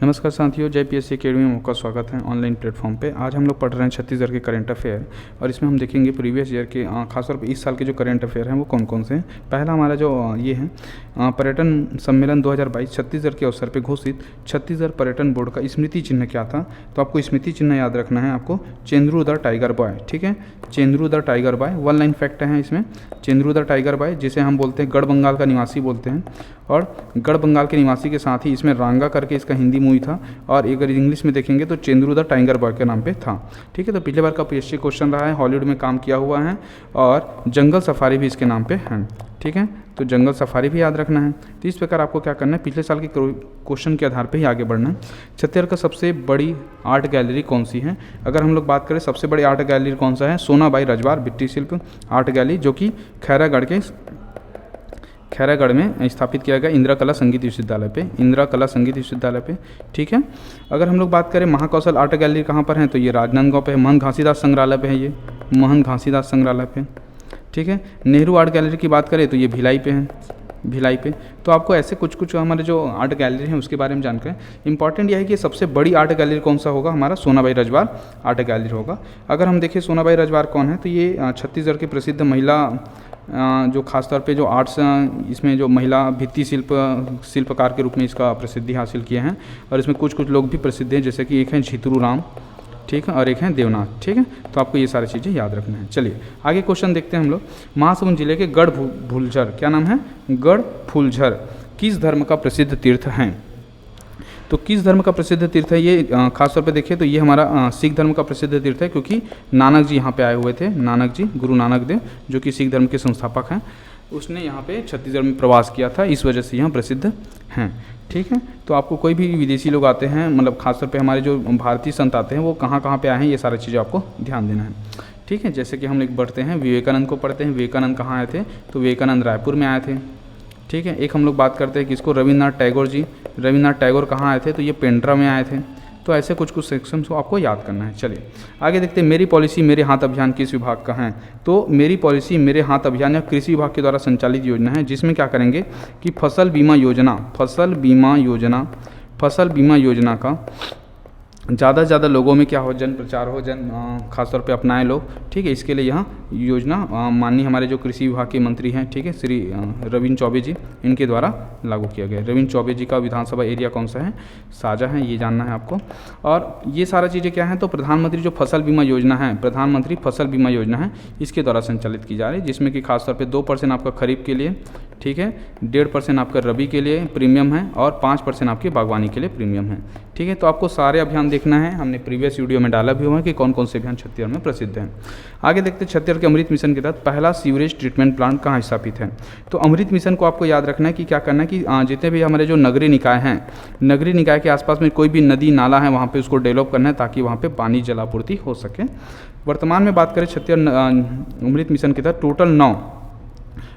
नमस्कार साथियों, जय पीएससी अकेडमी में आपका स्वागत है ऑनलाइन प्लेटफॉर्म पे। आज हम लोग पढ़ रहे हैं छत्तीसगढ़ के करंट अफेयर और इसमें हम देखेंगे प्रीवियस ईयर के खासतौर पे इस साल के जो करंट अफेयर हैं वो कौन कौन से हैं। पहला हमारा जो ये है पर्यटन सम्मेलन 2022 छत्तीसगढ़ के अवसर पर घोषित छत्तीसगढ़ पर्यटन बोर्ड का स्मृति चिन्ह क्या था। तो आपको स्मृति चिन्ह याद रखना है, आपको चेंद्रू द टाइगर बॉय। ठीक है, Chendru the tiger boy one line fact है इसमें। चेंद्रू द टाइगर बॉय जिसे हम बोलते हैं गढ़ बंगाल का निवासी बोलते हैं, और गढ़ बंगाल के निवासी के साथ ही इसमें रांगा करके इसका हिंदी मूवी था, और अगर इंग्लिश में देखेंगे तो चेंद्रू द टाइगर बॉय के नाम पे था। ठीक है, तो पिछले बार का पीएससी क्वेश्चन रहा है, हॉलीवुड में काम किया हुआ है और जंगल सफारी भी इसके नाम पे है। ठीक है, तो जंगल सफारी भी याद रखना है। तो इस प्रकार आपको क्या करना है, पिछले साल के क्वेश्चन के आधार पर ही आगे बढ़ना है। छत्तीसगढ़ का सबसे बड़ी आर्ट गैलरी कौन सी है? अगर हम लोग बात करें सबसे बड़ी आर्ट गैलरी कौन सा है, सोनाबाई रजवार भित्ति शिल्प आर्ट गैलरी, जो कि खैरागढ़ में स्थापित किया गया इंदिरा कला संगीत विश्वविद्यालय पे, इंदिरा कला संगीत विश्वविद्यालय पे। ठीक है, अगर हम लोग बात करें महाकौशल आर्ट गैलरी कहाँ पर है, तो ये राजनांदगांव पे है, महंत घासीदास संग्रहालय पे है, ये महंत घासीदास संग्रहालय पे। ठीक है, नेहरू आर्ट गैलरी की बात करें तो ये भिलाई पे है, भिलाई पे। तो आपको ऐसे कुछ हमारे जो आर्ट गैलरी हैं उसके बारे में जानकर इंपॉर्टेंट यह है कि सबसे बड़ी आर्ट गैलरी कौन सा होगा, हमारा सोनाबाई रजवार आर्ट गैलरी होगा। अगर हम देखें सोनाबाई रजवार कौन है, तो ये छत्तीसगढ़ की प्रसिद्ध महिला जो खासतौर पे जो आर्ट्स इसमें जो महिला भित्ति शिल्पकार के रूप में इसका प्रसिद्धि हासिल किए हैं, और इसमें कुछ लोग भी प्रसिद्ध हैं, जैसे कि एक हैं झितरू राम, ठीक है, और एक हैं देवनाथ। ठीक है, तो आपको ये सारी चीज़ें याद रखना है। चलिए आगे क्वेश्चन देखते हैं हम लोग। महासमुंद जिले के गढ़ फूलझर, क्या नाम है, गढ़ फूलझर, किस धर्म का प्रसिद्ध तीर्थ है? तो किस धर्म का प्रसिद्ध तीर्थ है ये, खासतौर पे देखिए तो ये हमारा सिख धर्म का प्रसिद्ध तीर्थ है, क्योंकि नानक जी यहाँ पे आए हुए थे। नानक जी, गुरु नानक देव, जो कि सिख धर्म के संस्थापक हैं, उसने यहाँ पे छत्तीसगढ़ में प्रवास किया था, इस वजह से यहाँ प्रसिद्ध हैं। ठीक है, तो आपको कोई भी विदेशी लोग आते हैं, मतलब खासतौर पे हमारे जो भारतीय संत आते हैं वो कहाँ पे आए हैं, ये सारी चीज़ें आपको ध्यान देना है। ठीक है, जैसे कि हम लोग बढ़ते हैं विवेकानंद को पढ़ते हैं। विवेकानंद कहाँ आए थे, तो विवेकानंद रायपुर में आए थे। ठीक है, एक हम लोग बात करते हैं किसको, रविन्द्रनाथ टैगोर जी। रविन्द्रनाथ टैगोर कहाँ आए थे, तो ये पेंड्रा में आए थे। तो ऐसे कुछ सेक्शंस को आपको याद करना है। चलिए आगे देखते हैं, मेरी पॉलिसी मेरे हाथ अभियान किस विभाग का है? तो मेरी पॉलिसी मेरे हाथ अभियान या कृषि विभाग के द्वारा संचालित योजना है, जिसमें क्या करेंगे कि फसल बीमा योजना का ज़्यादा से ज़्यादा लोगों में क्या हो, जन प्रचार हो, खासतौर पे अपनाएं लोग। ठीक है, इसके लिए यहाँ योजना माननीय हमारे जो कृषि विभाग के मंत्री हैं, ठीक है, श्री रविन्द्र चौबे जी, इनके द्वारा लागू किया गया है। रविन्द्र चौबे जी का विधानसभा एरिया कौन सा है, साझा है, ये जानना है आपको। और ये सारा चीज़ें क्या हैं, तो प्रधानमंत्री जो फसल बीमा योजना है, प्रधानमंत्री फसल बीमा योजना है, इसके द्वारा संचालित की जा रही है, जिसमें कि खासतौर पर 2% आपका खरीफ के लिए, ठीक है, 1.5% आपका रबी के लिए प्रीमियम है, और 5% आपकी बागवानी के लिए प्रीमियम है। ठीक है, तो आपको सारे अभियान देखना है, हमने प्रीवियस वीडियो में डाला भी हुआ है कि कौन कौन से अभियान छत्तीसगढ़ में प्रसिद्ध हैं। आगे देखते हैं, छत्तीसगढ़ के अमृत मिशन के तहत पहला सीवरेज ट्रीटमेंट प्लांट कहाँ स्थापित है? तो अमृत मिशन को आपको याद रखना है कि क्या करना है कि जितने भी हमारे जो नगरीय निकाय हैं, नगरीय निकाय के आसपास में कोई भी नदी नाला है वहाँ पर उसको डेवलप करना है, ताकि वहाँ पर पानी जलापूर्ति हो सके। वर्तमान में बात करें छत्तीसगढ़ अमृत मिशन के तहत टोटल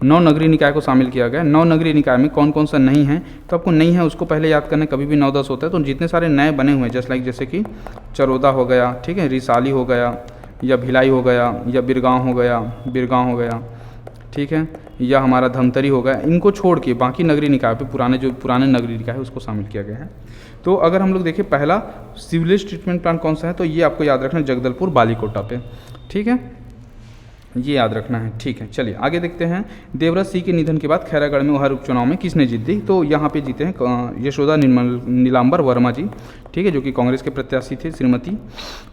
9 नगरीय निकाय को शामिल किया गया। 9 नगरीय निकाय में कौन कौन सा नहीं है, तो आपको नहीं है उसको पहले याद करना है, कभी भी 9-10 होता है। तो जितने सारे नए बने हुए हैं, जैसे कि चरोदा हो गया, ठीक है, रिसाली हो गया, या भिलाई हो गया, या बिरगांव हो गया, ठीक है, या हमारा धमतरी हो गया, इनको छोड़ के बाकी नगरीय निकाय पे पुराने नगरीय निकाय है उसको शामिल किया गया है। तो अगर हम लोग देखें पहला सीवरेज ट्रीटमेंट प्लांट कौन सा है, तो ये आपको याद रखना है, जगदलपुर बालीकोटा पे। ठीक है, ये याद रखना है। ठीक है, चलिए आगे देखते हैं। देवराज सिंह के निधन के बाद खैरागढ़ में हर उपचुनाव में किसने जीत दी? तो यहाँ पे जीते हैं यशोदा नीलांबर वर्मा जी, ठीक है, जो कि कांग्रेस के प्रत्याशी थे, श्रीमती।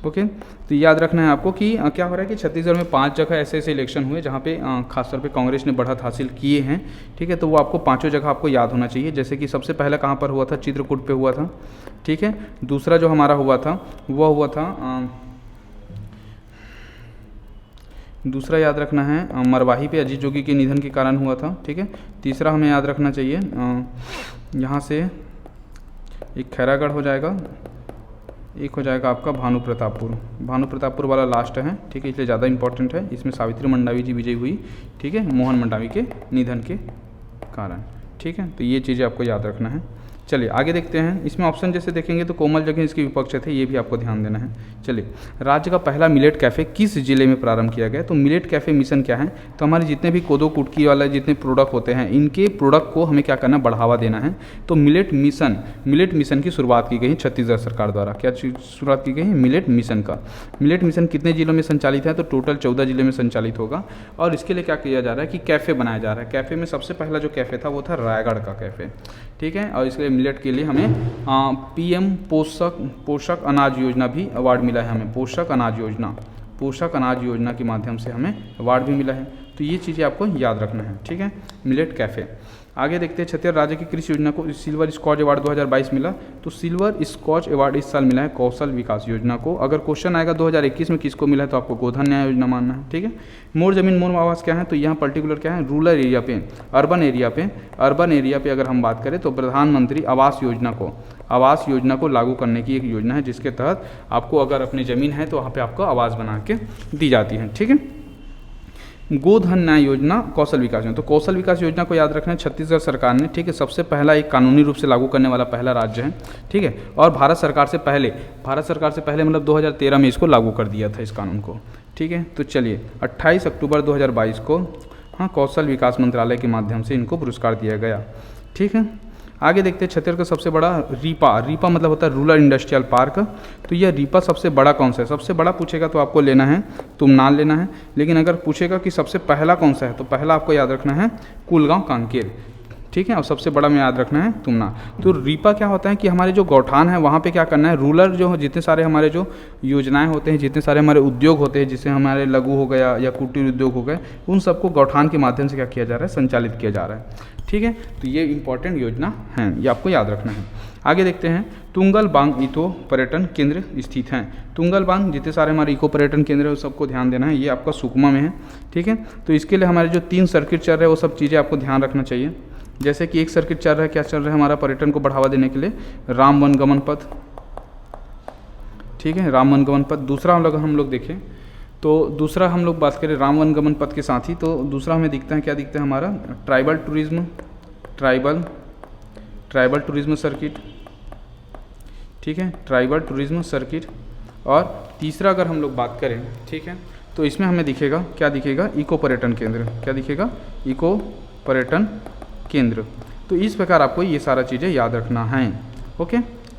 ओके, तो याद रखना है आपको कि क्या हो रहा है कि छत्तीसगढ़ में 5 जगह ऐसे इलेक्शन हुए जहाँ पे खासतौर पे कांग्रेस ने बढ़त हासिल किए हैं। ठीक है, तो वो आपको 5 जगह आपको याद होना चाहिए। जैसे कि सबसे पहले कहाँ पर हुआ था, चित्रकूट पे हुआ था। ठीक है, दूसरा जो हमारा हुआ था वह हुआ था दूसरा याद रखना है मरवाही पे अजीत जोगी के निधन के कारण हुआ था। ठीक है, तीसरा हमें याद रखना चाहिए यहाँ से एक खैरागढ़ हो जाएगा, एक हो जाएगा आपका भानु प्रतापपुर वाला लास्ट है। ठीक है, इसलिए ज़्यादा इंपॉर्टेंट है, इसमें सावित्री मंडावी जी विजयी हुई, ठीक है, मोहन मंडावी के निधन के कारण। ठीक है, तो ये चीज़ें आपको याद रखना है। चलिए आगे देखते हैं। इसमें ऑप्शन जैसे देखेंगे तो कोमल जगह इसके विपक्ष थे, ये भी आपको ध्यान देना है। चलिए, राज्य का पहला मिलेट कैफ़े किस जिले में प्रारंभ किया गया? तो मिलेट कैफ़े मिशन क्या है? तो हमारे जितने भी कोदो कुटकी वाला जितने प्रोडक्ट होते हैं, इनके प्रोडक्ट को हमें क्या करना, बढ़ावा देना है। तो मिलेट मिशन की शुरुआत की गई छत्तीसगढ़ सरकार द्वारा। क्या शुरुआत की गई है? मिलेट मिशन का। मिलेट मिशन कितने जिलों में संचालित है? तो टोटल 14 जिले में संचालित होगा। और इसके लिए क्या किया जा रहा है कि कैफ़े बनाया जा रहा है। कैफ़े में सबसे पहला जो कैफ़े था वो था रायगढ़ का कैफ़े, ठीक है। और इसके मिलेट के लिए हमें पीएम पोषक अनाज योजना भी अवार्ड मिला है हमें। पोषक अनाज योजना के माध्यम से हमें अवार्ड भी मिला है। तो ये चीज़ें आपको याद रखना है, ठीक है। Millet cafe. आगे देखते हैं, छत्तीसगढ़ राज्य की कृषि योजना को सिल्वर स्कॉच अवार्ड 2022 मिला। तो सिल्वर स्कॉच अवार्ड इस साल मिला है कौशल विकास योजना को। अगर क्वेश्चन आएगा 2021 में किसको मिला है, तो आपको गोधन न्याय योजना मानना है, ठीक है। मोर जमीन मोर आवास क्या है? तो यहाँ पर्टिकुलर क्या है, रूरल एरिया पे, अर्बन एरिया पे अगर हम बात करें तो प्रधानमंत्री आवास योजना को लागू करने की एक योजना है, जिसके तहत आपको अगर अपनी ज़मीन है तो वहाँ पे आपको आवास बना के दी जाती है, ठीक है। गोधन न्याय योजना, कौशल विकास योजना। तो कौशल विकास योजना को याद रखना है छत्तीसगढ़ सरकार ने, ठीक है। सबसे पहला एक कानूनी रूप से लागू करने वाला पहला राज्य है, ठीक है। और भारत सरकार से पहले मतलब 2013 में इसको लागू कर दिया था इस कानून को, ठीक है। तो चलिए 28 अक्टूबर 2022 को कौशल विकास मंत्रालय के माध्यम से इनको पुरस्कार दिया गया, ठीक है। आगे देखते हैं, छत्तीसगढ़ का सबसे बड़ा रीपा मतलब होता है रूरल इंडस्ट्रियल पार्क। तो यह रीपा सबसे बड़ा कौन सा है? सबसे बड़ा पूछेगा तो आपको लेना है तुमनाल लेना है। लेकिन अगर पूछेगा कि सबसे पहला कौन सा है, तो पहला आपको याद रखना है कुलगांव कांकेर, ठीक है। और सबसे बड़ा में याद रखना है तुमना। तो रीपा क्या होता है कि हमारे जो गौठान है वहाँ पे क्या करना है, रूरल जो जितने सारे हमारे जो योजनाएं होते हैं, जितने सारे हमारे उद्योग होते हैं, जिससे हमारे लघु हो गया या कुटीर उद्योग हो गए, उन सबको गौठान के माध्यम से क्या किया जा रहा है, संचालित किया जा रहा है, ठीक है। तो ये इंपॉर्टेंट योजना है, ये आपको याद रखना है। आगे देखते हैं, तुंगल बांग इको पर्यटन केंद्र स्थित हैं। तुंगल बांग जितने सारे हमारे इको पर्यटन केंद्र है वो सबको ध्यान देना है। ये आपका सुकमा में है, ठीक है। तो इसके लिए हमारे जो 3 सर्किट चल रहे हैं वो सब चीज़ें आपको ध्यान रखना चाहिए। जैसे कि एक सर्किट चल रहा है, क्या चल रहा है हमारा, पर्यटन को बढ़ावा देने के लिए राम वन गमन पथ, ठीक है, राम वन गमन पथ। दूसरा हम लोग देखें तो दूसरा हम लोग बात करें राम वन गमन पथ के साथ ही, तो दूसरा हमें दिखता है, क्या दिखता है हमारा, ट्राइबल टूरिज्म सर्किट, ठीक है, ट्राइबल टूरिज्म सर्किट। और तीसरा अगर हम लोग बात करें, ठीक है, तो इसमें हमें दिखेगा, क्या दिखेगा, इको पर्यटन केंद्र। क्या दिखेगा, इको पर्यटन केंद्र। तो इस प्रकार आपको ये सारा चीज़ें याद रखना है, ओके,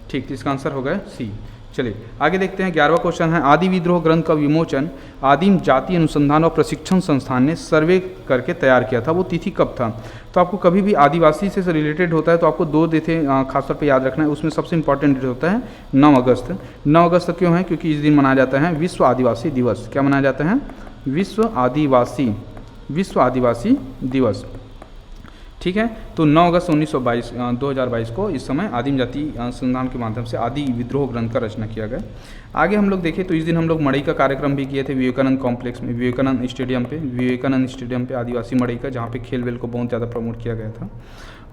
ठीक। तो इसका आंसर हो गया सी। चलिए आगे देखते हैं, 11वां क्वेश्चन है, आदि विद्रोह ग्रंथ का विमोचन आदिम जाति अनुसंधान और प्रशिक्षण संस्थान ने सर्वे करके तैयार किया था, वो तिथि कब था? तो आपको कभी भी आदिवासी से रिलेटेड होता है तो आपको 2 डेटें खासतौर पे याद रखना है। उसमें सबसे इंपॉर्टेंट डेट होता है 9 अगस्त। 9 अगस्त क्यों है? क्योंकि इस दिन मनाया जाता है विश्व आदिवासी दिवस। क्या मनाया जाता है? विश्व आदिवासी दिवस, ठीक है। तो 9 अगस्त 2022 को इस समय आदिम जाति अनुसंधान के माध्यम से आदि विद्रोह ग्रंथ का रचना किया गया। आगे हम लोग देखें तो इस दिन हम लोग मड़ई का कार्यक्रम भी किए थे विवेकानंद कॉम्प्लेक्स में, विवेकानंद स्टेडियम पे आदिवासी मड़ई का, जहाँ पे खेल वेल को बहुत ज़्यादा प्रमोट किया गया था।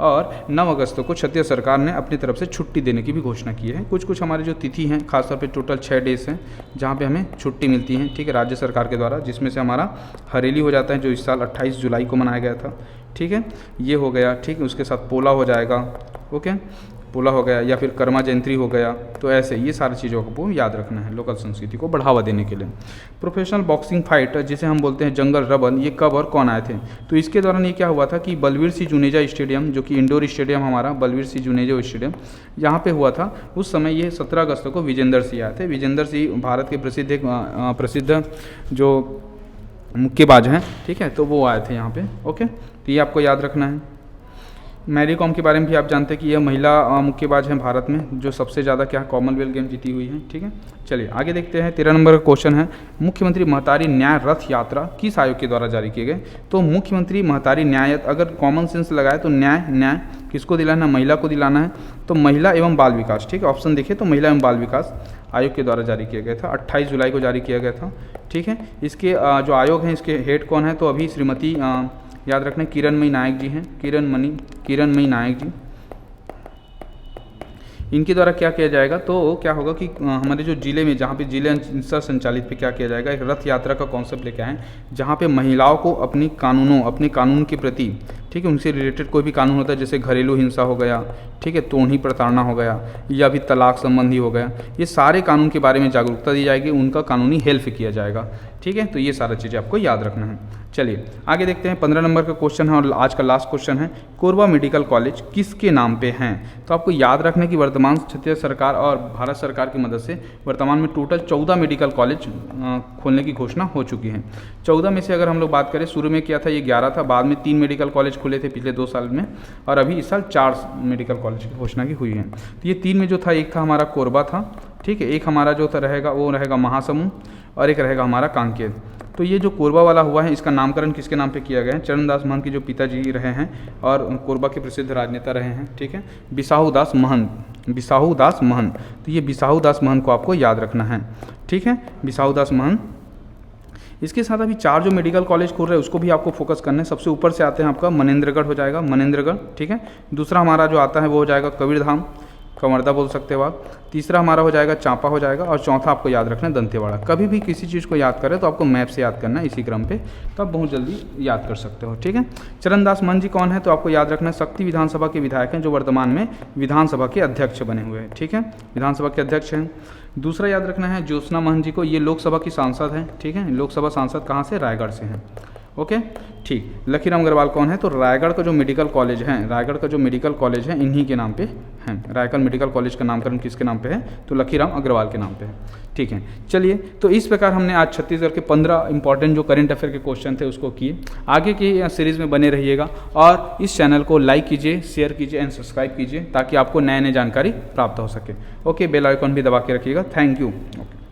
और 9 अगस्त को छत्तीसगढ़ सरकार ने अपनी तरफ से छुट्टी देने की भी घोषणा की है। कुछ हमारे जो तिथि हैं, खासतौर पे टोटल 6 डेज हैं जहाँ पे हमें छुट्टी मिलती है, ठीक है, राज्य सरकार के द्वारा, जिसमें से हमारा हरेली हो जाता है जो इस साल 28 जुलाई को मनाया गया था, ठीक है, ये हो गया, ठीक है। उसके साथ पोला हो जाएगा, ओके, पोला हो गया, या फिर कर्मा जयंती हो गया। तो ऐसे ये सारी चीज़ों को याद रखना है लोकल संस्कृति को बढ़ावा देने के लिए। प्रोफेशनल बॉक्सिंग फाइट जिसे हम बोलते हैं जंगल रबन, ये कब और कौन आए थे? तो इसके दौरान ये क्या हुआ था कि बलवीर सिंह जुनेजा स्टेडियम, जो कि इंडोर स्टेडियम हमारा बलवीर सिंह जुनेजा स्टेडियम, यहाँ पे हुआ था। उस समय ये 17 अगस्त को विजेंद्र सिंह आए थे। विजेंद्र सिंह भारत के प्रसिद्ध जो मुक्केबाज हैं, ठीक है, तो वो आए थे यहाँ पे, ओके। तो ये आपको याद रखना है। मैरी कॉम के बारे में भी आप जानते हैं कि यह महिला मुक्केबाज हैं भारत में, जो सबसे ज़्यादा क्या कॉमनवेल्थ गेम जीती हुई है, ठीक है। चलिए आगे देखते हैं, 13 नंबर का क्वेश्चन है, मुख्यमंत्री महतारी न्याय रथ यात्रा किस आयोग के द्वारा जारी किए गए? तो मुख्यमंत्री महतारी न्याय, अगर कॉमन सेंस लगाए तो न्याय किसको दिलाना है? महिला को दिलाना है। तो महिला एवं बाल विकास, ठीक है, ऑप्शन देखिए तो महिला एवं बाल विकास आयोग के द्वारा जारी किया गया था, 28 जुलाई को जारी किया गया था, ठीक है। इसके जो आयोग हैं, इसके हेड कौन है? तो अभी श्रीमती याद रखना किरणमयी नायक जी हैं, किरणमयी नायक जी। इनके द्वारा क्या किया जाएगा? तो क्या होगा कि हमारे जो जिले में, जहाँ पे जिले संचालित पे क्या किया जाएगा, एक रथ यात्रा का कॉन्सेप्ट लेके आए, जहाँ पे महिलाओं को अपने कानून के प्रति, ठीक है, उनसे रिलेटेड कोई भी कानून होता है, जैसे घरेलू हिंसा हो गया, ठीक है, तोहनी प्रताड़ना हो गया, या भी तलाक संबंधी हो गया, ये सारे कानून के बारे में जागरूकता दी जाएगी, उनका कानूनी हेल्प किया जाएगा। ठीक है, तो ये सारा चीज़ें आपको याद रखना है। चलिए आगे देखते हैं, 15 नंबर का क्वेश्चन है और आज का लास्ट क्वेश्चन है, कोरबा मेडिकल कॉलेज किसके नाम पे हैं? तो आपको याद रखना कि वर्तमान छत्तीसगढ़ सरकार और भारत सरकार की मदद से वर्तमान में टोटल 14 मेडिकल कॉलेज खोलने की घोषणा हो चुकी है। 14 में से अगर हम लोग बात करें, शुरू में क्या था, ये 11 था, बाद में 3 मेडिकल कॉलेज खुले थे पिछले 2 साल में, और अभी इस साल 4 मेडिकल कॉलेज की घोषणा की हुई है। तो ये 3 में जो था, एक था हमारा कोरबा था, ठीक है, एक हमारा जो था रहेगा वो रहेगा महासमुंद, और एक रहेगा हमारा कांकेर। तो ये जो कोरबा वाला हुआ है, इसका नामकरण किसके नाम पे किया गया है? चरणदास महंत के जो पिताजी रहे हैं और कोरबा के प्रसिद्ध राजनेता रहे हैं, ठीक है, बिसाहू दास महंत। तो ये बिसाहू दास महंत को आपको याद रखना है, ठीक है, बिसाहू दास महंत। इसके साथ अभी 4 जो मेडिकल कॉलेज खुल रहे हैं उसको भी आपको फोकस करना है। सबसे ऊपर से आते हैं आपका मनेंद्रगढ़ हो जाएगा, मनेंद्रगढ़, ठीक है। दूसरा हमारा जो आता है वो हो जाएगा कबीरधाम, कवर्धा बोल सकते हो आप। तीसरा हमारा हो जाएगा चांपा हो जाएगा, और चौथा आपको याद रखना है दंतेवाड़ा। कभी भी किसी चीज़ को याद करें तो आपको मैप से याद करना है इसी क्रम पे, तो आप बहुत जल्दी याद कर सकते हो, ठीक है। चरणदास महंत जी कौन है? तो आपको याद रखना है शक्ति विधानसभा के विधायक हैं, जो वर्तमान में विधानसभा के अध्यक्ष बने हुए हैं, ठीक है, विधानसभा के अध्यक्ष हैं। दूसरा याद रखना है ज्योत्सना महंत जी को, ये लोकसभा की सांसद हैं, ठीक है, लोकसभा सांसद कहाँ से? रायगढ़ से हैं, ओके, ठीक। लखीराम अग्रवाल कौन है? तो रायगढ़ का जो मेडिकल कॉलेज है, रायगढ़ का जो मेडिकल कॉलेज है इन्हीं के नाम पे है। रायगढ़ मेडिकल कॉलेज का नामकरण किसके नाम पे है? तो लखीराम अग्रवाल के नाम पे है, ठीक है। चलिए, तो इस प्रकार हमने आज छत्तीसगढ़ के 15 इंपॉर्टेंट जो करंट अफेयर के क्वेश्चन थे उसको किए। आगे की सीरीज़ में बने रहिएगा और इस चैनल को लाइक कीजिए, शेयर कीजिए एंड सब्सक्राइब कीजिए, ताकि आपको नए नए जानकारी प्राप्त हो सके। ओके, बेल आइकॉन भी दबा के रखिएगा। Thank you. ओके।